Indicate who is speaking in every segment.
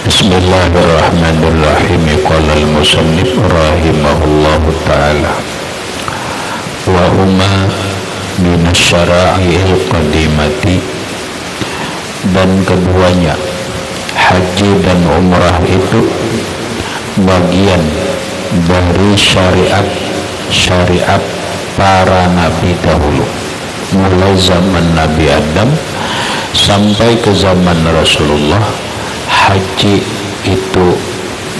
Speaker 1: Bismillahirrahmanirrahim. Qala al-musannif rahimahullahu ta'ala wa huma minasyara'il qadimati, dan keduanya haji dan umrah itu bagian dari syariat para nabi dahulu, mulai zaman Nabi Adam sampai ke zaman Rasulullah. Haji itu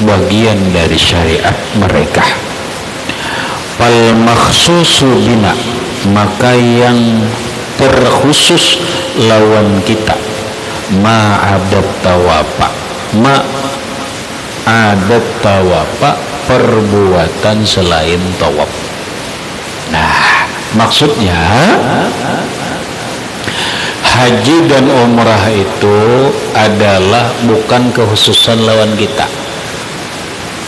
Speaker 1: bagian dari syariat mereka. Fal makhsusu bina, maka yang terkhusus lawan kita, ma'adat tawafa, perbuatan selain tawaf. Nah, maksudnya haji dan umrah itu adalah bukan kekhususan lawan kita.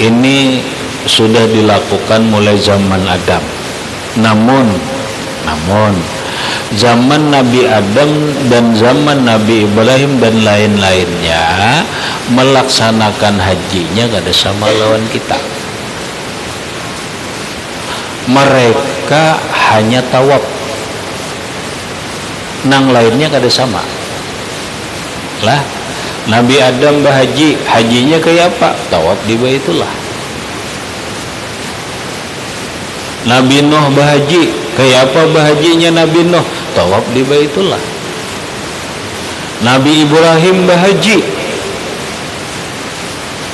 Speaker 1: Ini sudah dilakukan mulai zaman Adam. Namun zaman Nabi Adam dan zaman Nabi Ibrahim dan lain-lainnya melaksanakan hajinya gak ada sama lawan kita. Mereka hanya tawaf, nang lainnya kada sama lah. Nabi Adam berhaji, hajinya kayak apa? Tawaf di Baitullah. Nabi Nuh berhaji, kayak apa berhajinya Nabi Nuh? Tawaf di Baitullah. Nabi Ibrahim berhaji,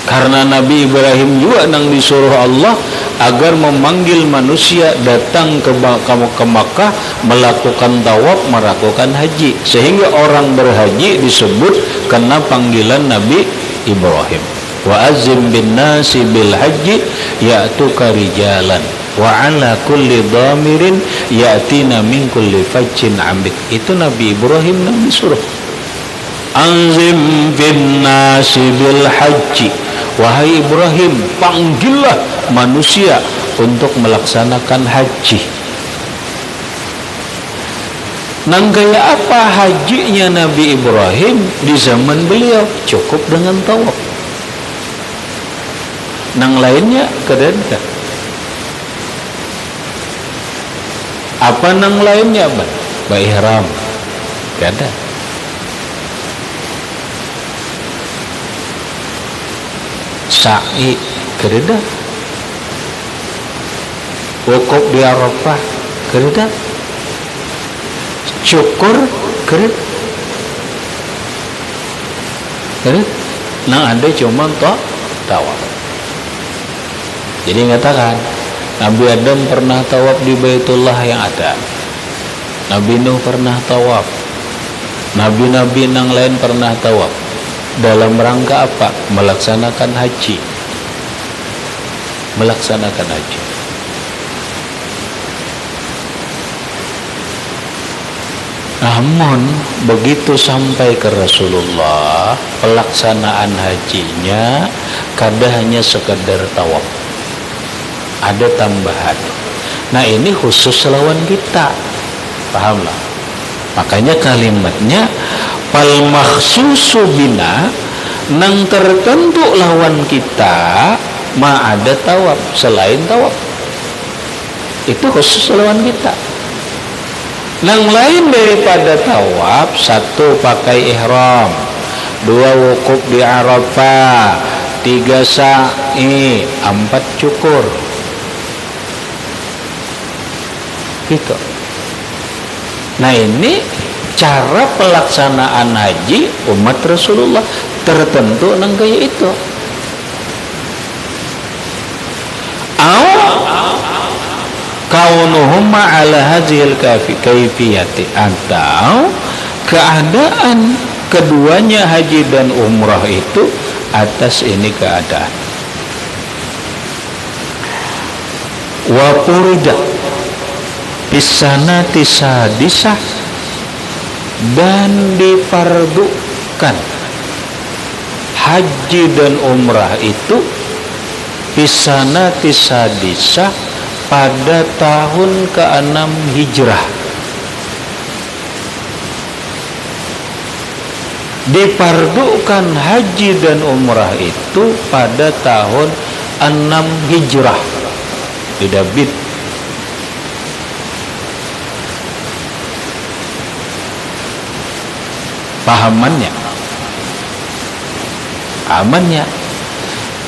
Speaker 1: karena Nabi Ibrahim juga nang disuruh Allah agar memanggil manusia datang ke Makkah melakukan tawaf, melakukan haji, sehingga orang berhaji disebut karena panggilan Nabi Ibrahim. Wa azim bin nasi bil haji ya'tuka rijalan wa ala kulli dhamirin ya'tina min kulli fajjin amik. Itu Nabi Ibrahim yang disuruh. Anzim bin nasi bil haji, wahai Ibrahim, panggillah manusia untuk melaksanakan haji. Nang gaya apa hajinya Nabi Ibrahim di zaman beliau? Cukup dengan tawaf. Nang lainnya kedada. Apa nang lainnya? Ihram. Kada. Sa'i kereda, wukuf di Arafah kereda, syukur kereda. Nah, ada cuma tawaf. Jadi ngatakan Nabi Adam pernah tawaf di Baitullah yang ada, Nabi Nuh pernah tawaf, nabi-nabi yang lain pernah tawaf. Dalam rangka apa? Melaksanakan haji. Melaksanakan haji. Namun begitu sampai ke Rasulullah, pelaksanaan hajinya kada hanya sekedar tawaf, ada tambahan. Nah, ini khusus lawan kita, pahamlah. Makanya kalimatnya fal makhsusu bina, nang tertentu lawan kita, ma ada tawaf, selain tawaf itu khusus lawan kita. Nang lain daripada tawaf, satu pakai ihram, dua wukuf di Arafah, tiga sa'i, empat cukur, gitu. Nah, ini cara pelaksanaan haji umat Rasulullah tertentu nang kayak itu. Kaunuhum ala hadhil kaifiyati, atau keadaan keduanya haji dan umrah itu atas ini keadaan. Wa qurida bisanati sadisah, dan difardukan haji dan umrah itu bisanati sadisah pada tahun ke-6 Hijrah. dipardukan haji dan umrah itu pada tahun 6 Hijrah. Tidak bid. Pahamannya, amannya,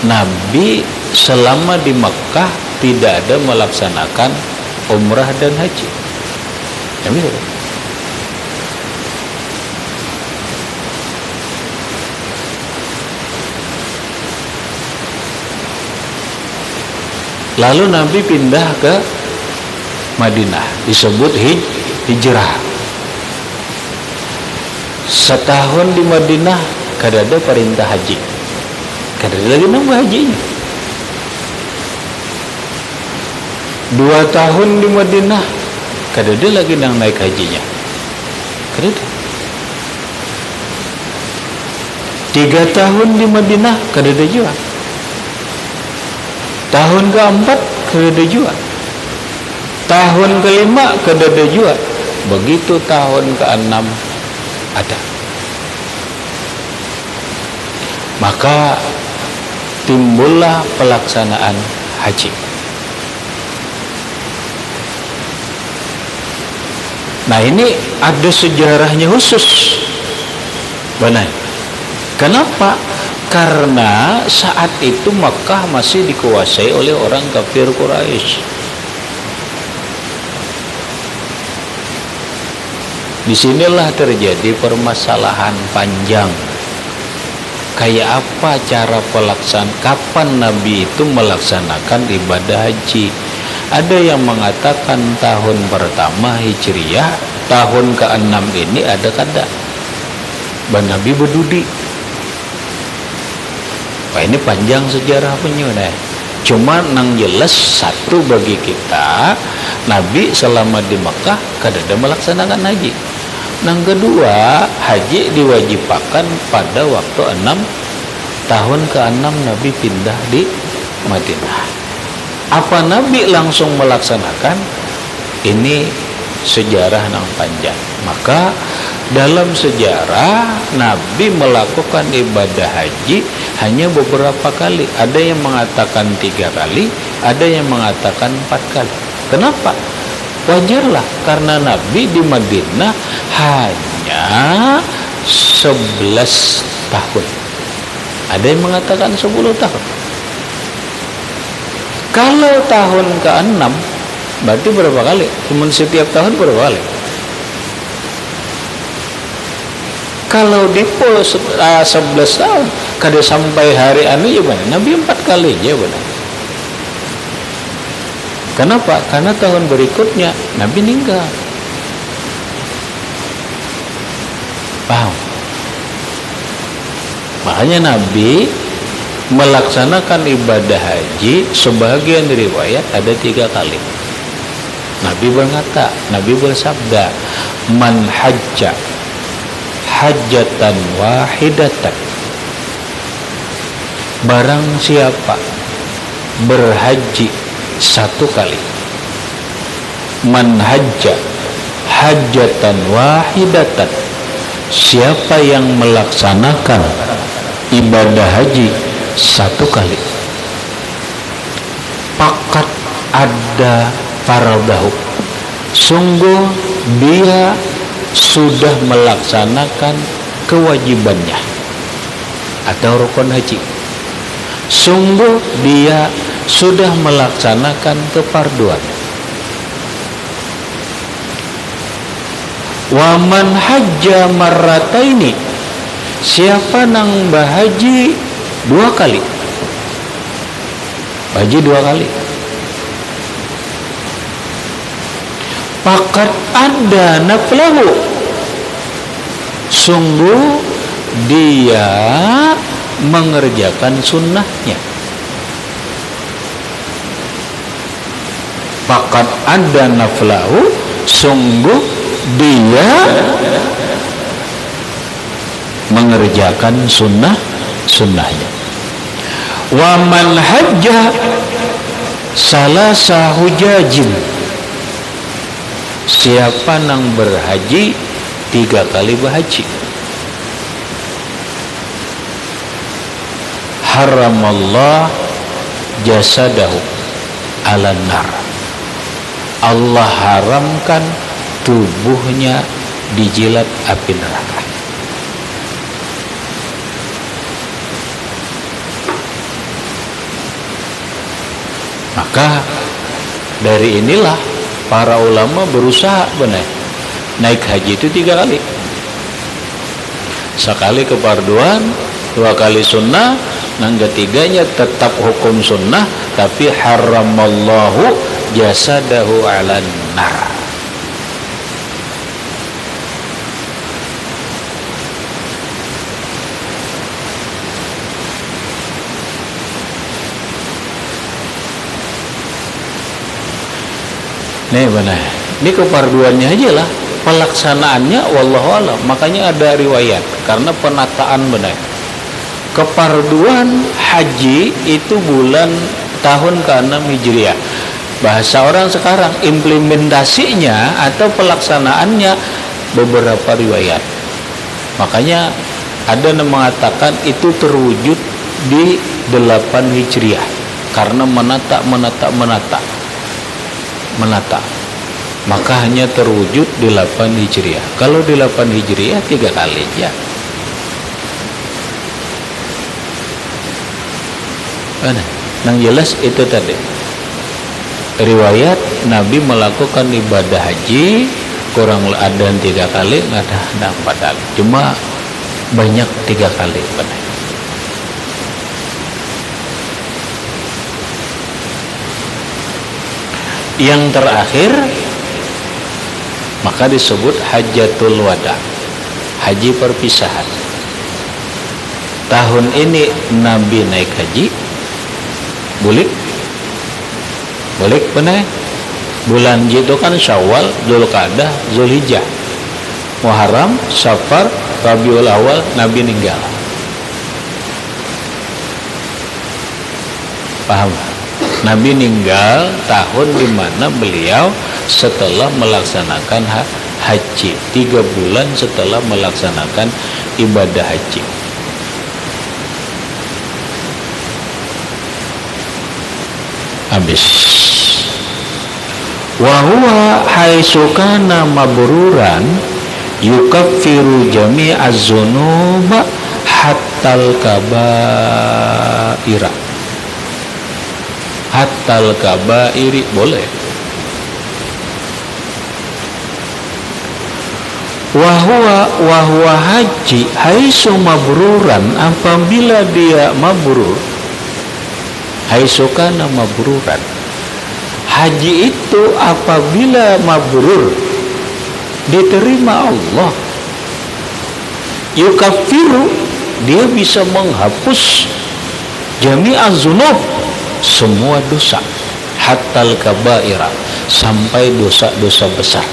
Speaker 1: Nabi selama di Mekah tidak ada melaksanakan umrah dan haji. Nabi tidak. Lalu Nabi pindah ke Madinah, disebut hijrah. Setahun di Madinah kada ada perintah haji, kada ada lagi nambah hajinya. 2 tahun di Madinah kada ada lagi nang naik hajinya, kada ada. 3 tahun di Madinah kada ada juga. Tahun keempat kada ada juga. Tahun kelima kada ada juga. Begitu tahun ke-6 ada. Maka timbullah pelaksanaan haji. Nah, ini ada sejarahnya khusus. Benar. Kenapa? Karena saat itu Makkah masih dikuasai oleh orang kafir Quraisy. Disinilah terjadi permasalahan panjang. Kayak apa cara pelaksanaan? Kapan Nabi itu melaksanakan ibadah haji? Ada yang mengatakan tahun pertama Hijriyah, tahun ke-6 ini ada kada. Nabi berdudi. Wah, ini panjang sejarah punya. Cuma nang jelas satu bagi kita, Nabi selama di Mekah kada ada melaksanakan haji. Nang kedua, haji diwajibkan pada waktu 6 tahun ke-6 Nabi pindah di Madinah. Apa Nabi langsung melaksanakan? Ini sejarah nang panjang. Maka dalam sejarah Nabi melakukan ibadah haji hanya beberapa kali. Ada yang mengatakan 3 kali, ada yang mengatakan 4 kali. Kenapa? Wajarlah, karena Nabi di Madinah hanya 11 tahun. Ada yang mengatakan 10 tahun. Kalau tahun ke-6 berarti berapa kali? Cuma setiap tahun berapa kali? Kalau di 11 tahun kada sampai hari anu ya benar. Nabi 4 kali aja benar. Kenapa? Karena tahun berikutnya Nabi meninggal. Paham? Makanya Nabi melaksanakan ibadah haji sebagian riwayat ada 3 kali. Nabi berkata, Nabi bersabda, "Man hajja hajjatan wahidatan." Barang siapa berhaji 1 kali. Man hajja hajjatan wahidatan. Siapa yang melaksanakan ibadah haji 1 kali. Pakat ada faradahu. Sungguh dia sudah melaksanakan kewajibannya atau rukun haji. Sungguh dia sudah melaksanakan kefarduan. Wa man hajja marrataini. Siapa nang bahaji 2 kali. Haji 2 kali. Pakat ada naflahu. Sungguh dia mengerjakan sunnahnya. Pakat ada naflahu. Sungguh dia mengerjakan sunnahnya. Wa man hajja salasa hujajin. Siapa nang berhaji 3 kali berhaji. haramallah jasadahu ala nar. Allah haramkan tubuhnya dijilat api neraka. Maka dari inilah para ulama berusaha benar naik haji itu 3 kali. Sekali kefarduan, 2 kali sunnah, yang ketiganya tetap hukum sunnah tapi haramallahu jasadahu ala nar. Nih benar, ini kefarduannya aja lah, pelaksanaannya wallahu alam. Makanya ada riwayat karena penataan benar. Kefarduan haji itu bulan tahun ke-6 Hijriah. Bahasa orang sekarang implementasinya atau pelaksanaannya beberapa riwayat. Makanya ada yang mengatakan itu terwujud di 8 Hijriah karena menata, maka hanya terwujud di 8 Hijriah. Kalau di 8 Hijriah 3 kali ya. Yang jelas itu tadi riwayat Nabi melakukan ibadah haji kurang ada 3 kali, nggak ada 4 kali, cuma banyak 3 kali benar. Yang terakhir maka disebut hajatul wada, haji perpisahan. Tahun ini Nabi naik haji bulik benar. Bulan itu kan Syawal, Dzulqa'dah, Dzulhijjah, Muharram, Safar, Rabiul Awal Nabi meninggal. Paham? Nabi meninggal tahun di mana beliau setelah melaksanakan haji, 3 bulan setelah melaksanakan ibadah haji. Habis. Wa huwa haitsu kana mabruran yukaffiru jami'az dzunuba hattal kabaira. Hattal kabairi boleh. Wahwa haji haitsu mabruran, apabila dia mabrur, haitsu kana mabruran, haji itu apabila mabrur diterima Allah, yukaffiru, dia bisa menghapus jami'az dzunub, semua dosa, hattal kabaira, sampai dosa-dosa besar,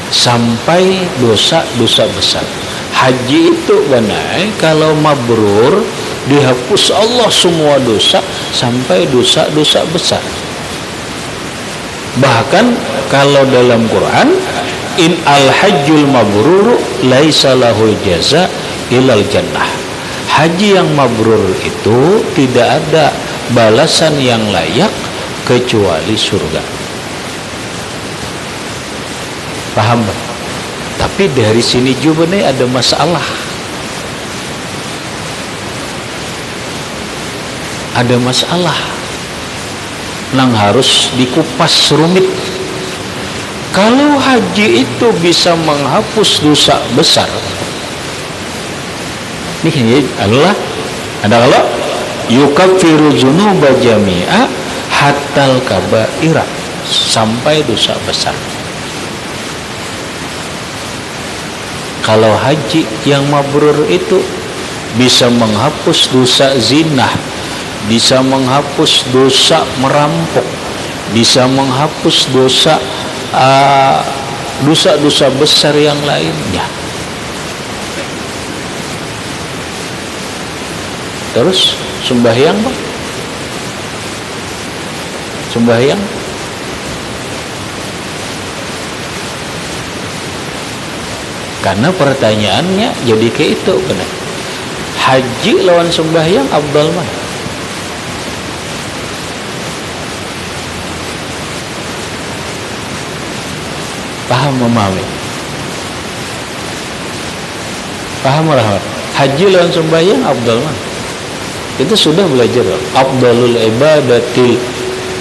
Speaker 1: sampai dosa-dosa besar. Haji itu benar, kalau mabrur dihapus Allah semua dosa sampai dosa-dosa besar. Bahkan kalau dalam Quran, in al hajjul mabrur laisa lahul jaza ilal jannah, haji yang mabrur itu tidak ada balasan yang layak kecuali surga. Paham? Tapi dari sini juga nih ada masalah. Ada masalah yang harus dikupas rumit. Kalau haji itu bisa menghapus dosa besar, ini adalah kalau yukaffiru dzunuba jami'a hattal kabaira, sampai dosa besar. Kalau haji yang mabrur itu bisa menghapus dosa zina, bisa menghapus dosa merampok, bisa menghapus dosa-dosa besar yang lainnya. Terus sembahyang, Pak? Sembahyang karena pertanyaannya jadi kayak itu benar. haji lawan sembahyang afdal mana? Paham memahami? Paham rahmat? Haji lawan sembahyang afdal mana? Kita sudah belajar afdalul ibadatil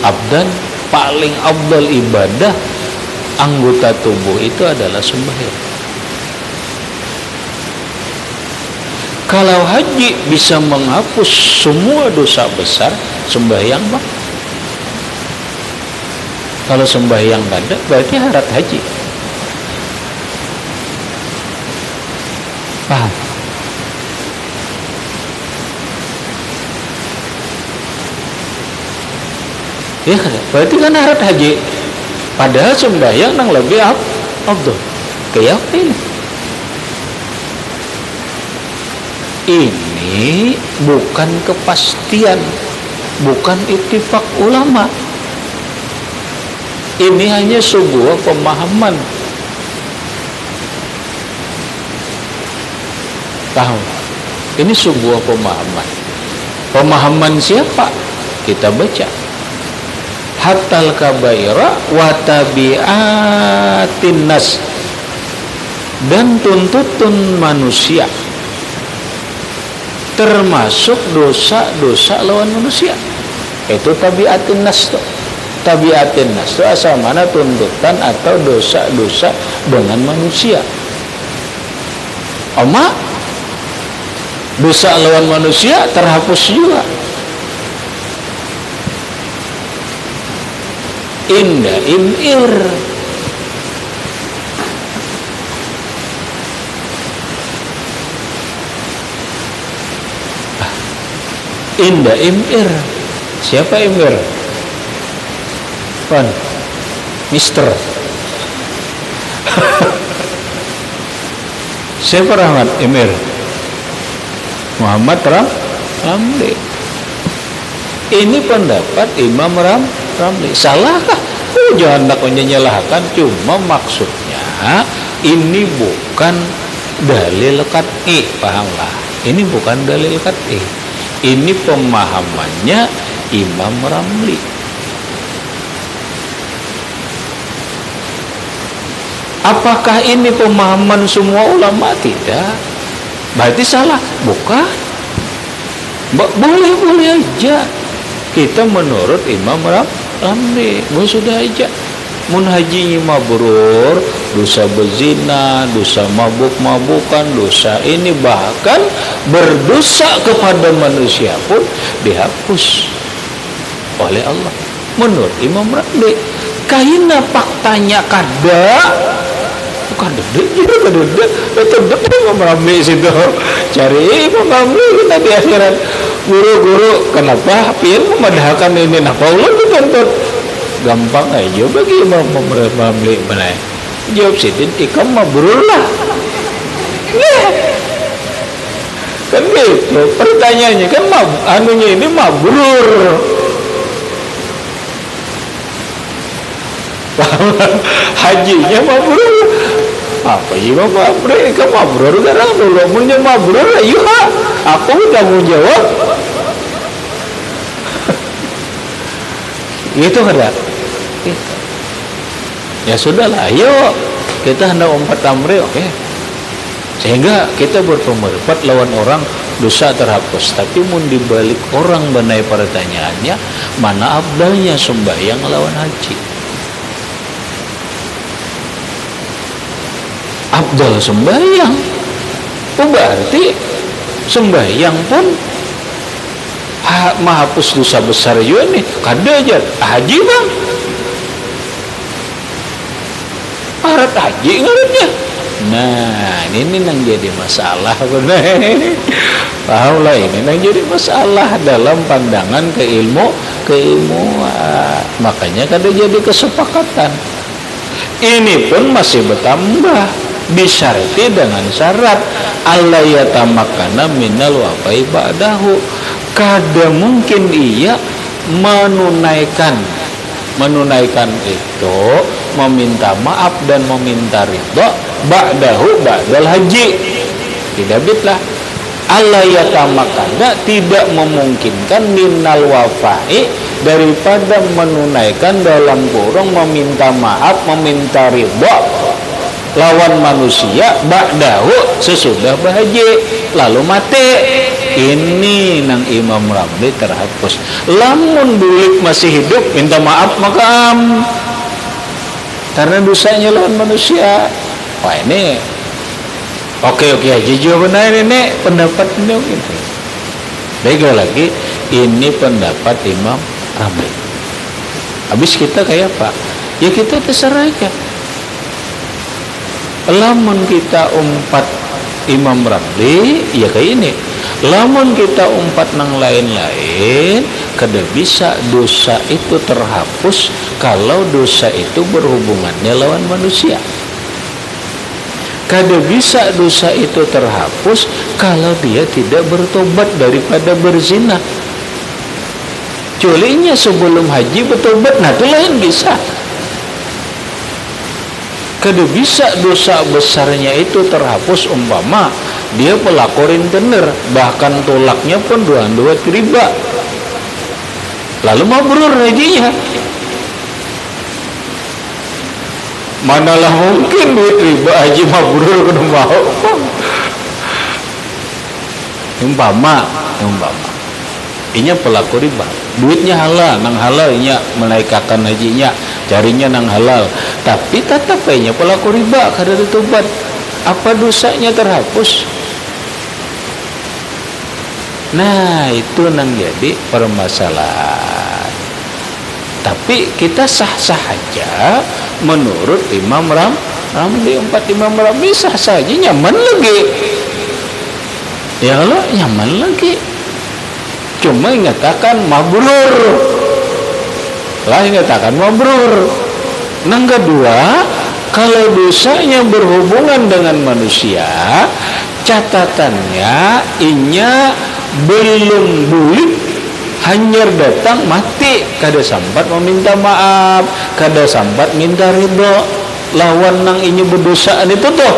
Speaker 1: abdan, paling afdal ibadah anggota tubuh itu adalah sembahyang. Kalau haji bisa menghapus semua dosa besar, sembahyang bang. Kalau sembahyang nggak ada, berarti harat haji. Paham? Ya kan? Berarti kan harat haji. Padahal sembahyang nang lebih afdal. Kayak apa ini? Ini bukan kepastian, bukan ittifaq ulama. Ini hanya sebuah pemahaman. Tahu? Ini sebuah pemahaman. Pemahaman siapa? Kita baca. Hatal kabaira wa tabi'atin nas, dan tuntutan manusia termasuk dosa-dosa lawan manusia. Itu tabiatin nas tuh. Tabiatin nas itu asal mana tuntutan atau dosa-dosa dengan manusia. Oma, dosa lawan manusia terhapus juga. Inda imir. Inda imir. Siapa imir? Pan, Mister. Siapa Rahmat imir? Muhammad Ramli. Ini pendapat Imam Ramli. Salahkah? Jangan nak menyalahkan. Cuma maksudnya ini bukan dalil qat'i, pahamlah. Ini bukan dalil qat'i. Ini pemahamannya Imam Ramli. Apakah ini pemahaman semua ulama? Tidak. Berarti salah? Bukan. Boleh aja. Kita menurut Imam Ramli, sudah aja. Mun hajinya mabrur, dosa berzina, dosa mabuk-mabukan, dosa ini bahkan berdosa kepada manusia pun dihapus oleh Allah. Menurut Imam Ramli, kaina faktanya kada, bukan Imam Ramli situ. Cari Imam Ramli kita di akhirat. Guru-guru kenapa pian memadahkan ini? Nah, Allah dituntut. Gampang aja bagi Imam Ramli benar. Jawab sidin ikam mabrur lah. Kan gitu pertanyaannya kan anunya ini mabrur. Hajinya mabrur. Apa sih mabrur? Ikam mabrur sekarang dulu punya mabrur ayo ha. Aku udah mau jawab. Itu kada. Ya sudahlah, ayo kita hendak umpat amri, oke. Sehingga kita berpendapat lawan orang dosa terhapus. Tapi mun dibalik orang benai pertanyaannya, mana abdalnya sembahyang lawan haji? Abdal sembahyang. Berarti sembahyang pun menghapus dosa besar juga nih. Kada aja haji bang. Harat haji ngarannya. Nah, ini nang jadi masalah benar. Paham lah, ini nang jadi masalah dalam pandangan keilmuan. Makanya kada jadi kesepakatan. Ini pun masih bertambah, disyarati dengan syarat alla yatamakana minal wabai ba'dahu. Kada mungkin ia menunaikan itu, meminta maaf dan meminta ridha ba'dahu ba'dal haji. Tidak bitlah. Allah yatamakana, tidak memungkinkan minal wafai, daripada menunaikan dalam kurung meminta maaf, meminta ridha lawan manusia ba'dahu, sesudah bahaji lalu mati. Ini nang Imam Ramli terhapus. Lamun bulik masih hidup minta maaf maka karena dosanya lawan manusia. Wah ini oke aja jawabannya ini pendapat ini gitu. Bega lagi ini pendapat Imam Ramli. Habis kita kayak apa? Ya kita terserah aja. Lamun kita umpat Imam Ramli ya kayak ini. Lamun kita umpat nang lain-lain, kada bisa dosa itu terhapus kalau dosa itu berhubungannya lawan manusia. Kada bisa dosa itu terhapus kalau dia tidak bertobat daripada berzina. Culinya sebelum haji bertobat, nah itu lain bisa. Kada bisa dosa besarnya itu terhapus umpama dia pelakor rentenir, bahkan tolaknya pun dua riba, lalu mabrur hajinya. Manalah mungkin duit riba haji mabrur kena mau. Umpama inya pelaku riba, duitnya halal, nang halal inya menaikkan hajinya, carinya nang halal, tapi tetap inya pelaku riba kada ditobat. Apa dosanya terhapus? Nah itu nang jadi permasalahan. Tapi kita sah-sah aja menurut Imam Ramli, empat Imam Ramli sah saja, nyaman lagi. Ya Allah nyaman lagi. Cuma ingatakan mabrur. Lah ingatakan mabrur. Nang kedua, kalau dosanya berhubungan dengan manusia, catatannya inya belum bulik, hanyar datang mati, kada sampat meminta maaf, kada sampat minta ridho lawan nang ini berdosaan itu tuh.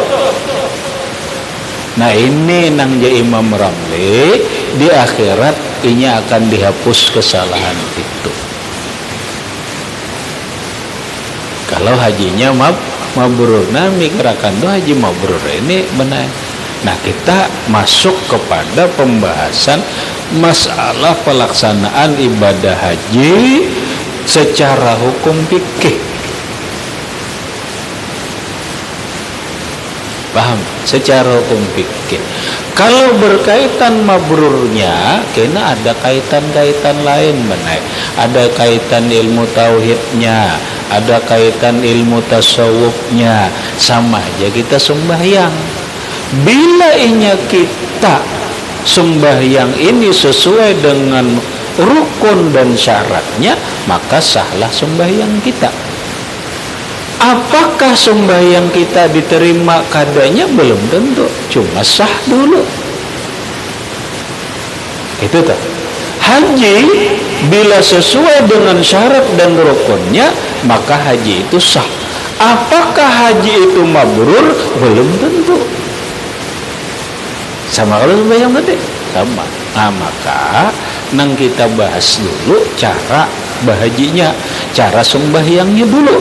Speaker 1: Nah ini nang jadi Imam Ramli, di akhirat ini akan dihapus kesalahan itu. Kalau hajinya mabrur, nah mikirakan tuh haji mabrur ini benar. Nah kita masuk kepada pembahasan masalah pelaksanaan ibadah haji secara hukum fikih. Paham? Secara hukum fikih. Kalau berkaitan mabrurnya, kena ada kaitan-kaitan lain benar. Ada kaitan ilmu tauhidnya, ada kaitan ilmu tasawufnya, sama aja kita sembahyang. Bila inya kita sembahyang ini sesuai dengan rukun dan syaratnya, maka sahlah sembahyang kita. Apakah sembahyang kita diterima kadanya? Belum tentu, cuma sah dulu. Itu tuh. Haji bila sesuai dengan syarat dan rukunnya, maka haji itu sah. Apakah haji itu mabrur? Belum tentu. Sama kalau sembahyang tadi sama. Nah maka nang kita bahas dulu cara bahajinya, cara sembahyangnya dulu.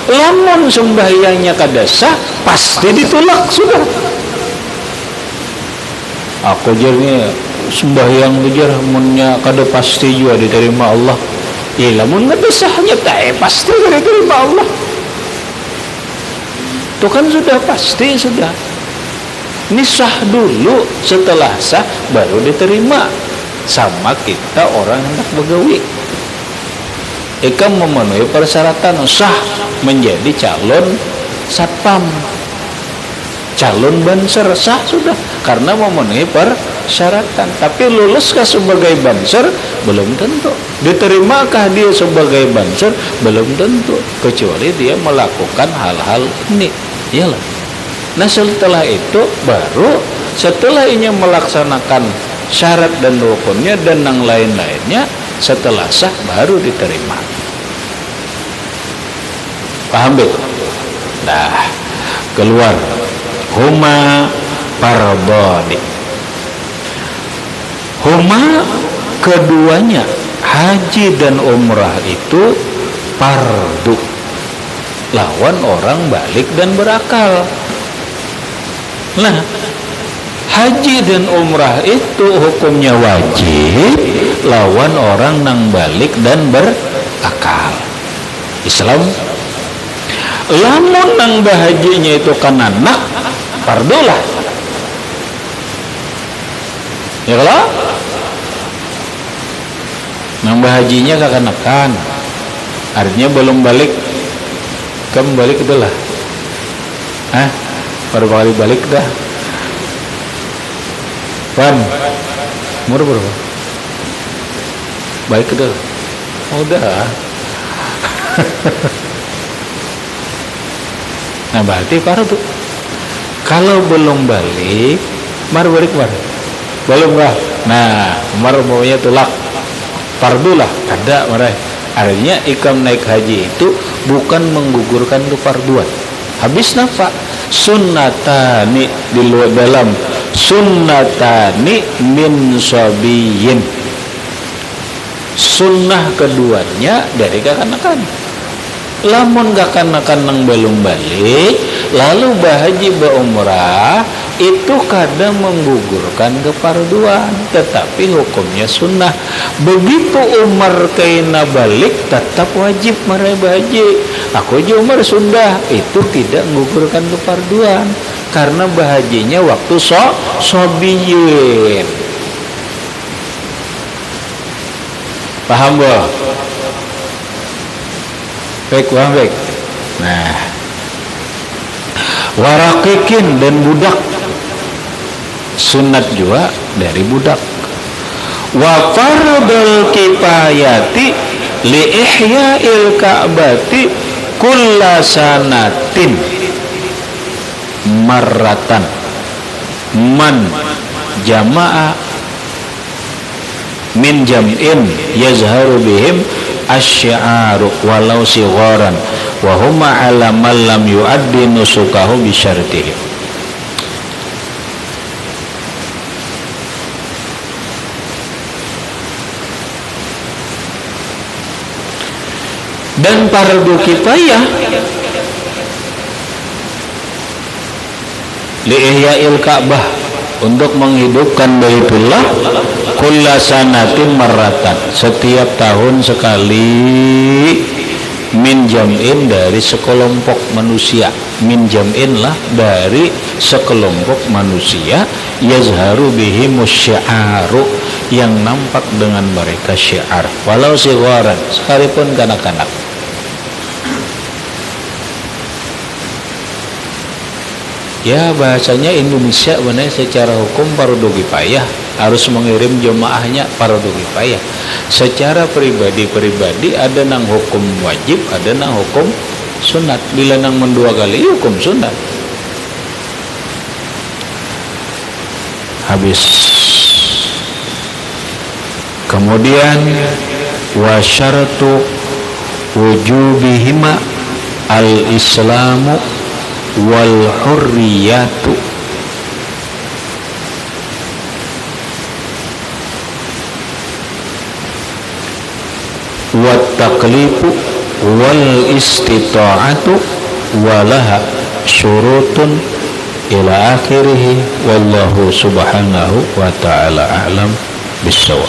Speaker 1: Lamun sembahyangnya kada sah, pasti ditolak sudah. Aku jernih sembahyang ujar munnya kada pasti juga diterima Allah. Ya lamun kada sahnya tak pasti kada diterima Allah. Itu kan sudah pasti sudah. Ini sah dulu, setelah sah baru diterima. Sama kita orang hendak begawi, ikam memenuhi persyaratan sah menjadi calon satpam, calon banser, sah sudah karena memenuhi persyaratan. Tapi luluskah sebagai banser? Belum tentu. Diterimakah dia sebagai banser? Belum tentu, kecuali dia melakukan hal-hal ini. Iyalah. Nah setelah itu baru setelah ini melaksanakan syarat dan rukunnya dan yang lain-lainnya, setelah sah baru diterima. Paham betul? Nah keluar huma fardhani. cuma keduanya haji dan umrah itu fardu lawan orang balik dan berakal. Nah, haji dan umrah itu hukumnya wajib lawan orang nang balik dan berakal. Islam lamun nang bahajinya itu kan anak fardu lah. Ya kalau nang bahajinya kekanakan artinya belum balik, kamu balik itulah baru kali balik dah Wan umur berapa balik itu udah nah berarti fardu. Kalau belum balik baru balik belum lah, nah baru maunya tulak fardu lah ada marah. Artinya ikam naik haji itu bukan menggugurkan kefarduan. Habis nafak sunnatani di luar dalam sunnatani min sabiyin, sunnah keduanya dari kekanakan. Lamun kekanakan nang belum balik lalu bahaji umrah itu kadang menggugurkan kefarduan tetapi hukumnya sunnah. Begitu Umar kaina balik tetap wajib mereka bahaji. Aku aja Umar sudah itu tidak menggugurkan kefarduan karena bahajinya waktu sobiyin. Paham boh? Baik. Nah, warakikin dan budak sunat juga dari budak. Wa fardul kifayati li ihya'il ka'bati kulla sanatin marratan man jama'a min jam'in yazharu bihim asy-syi'aru walau sigharan wa huma 'ala man lam yu'addi nusukahu bi syartihi. Dan fardu kifayah li ihya'il Ka'bah untuk menghidupkan Baitullah kulla sanatin marratan setiap tahun sekali min jam'in dari sekelompok manusia, min jam'in lah dari sekelompok manusia yazharu bihimus syi'aru yang nampak dengan mereka syiar walau sigharan sekalipun kanak-kanak. Ya bahasanya Indonesia benar secara hukum fardu kifayah harus mengirim jemaahnya fardu kifayah. Secara pribadi ada nang hukum wajib, ada nang hukum sunat. Bila nang mendua kali hukum sunat. Habis. Kemudian wa syaratu wujubihima al-islamu wal hurriyatu wat taklifu wal istita'atu walaha syurutun ila akhirih wallahu subhanahu wa ta'ala a'lam bissawab.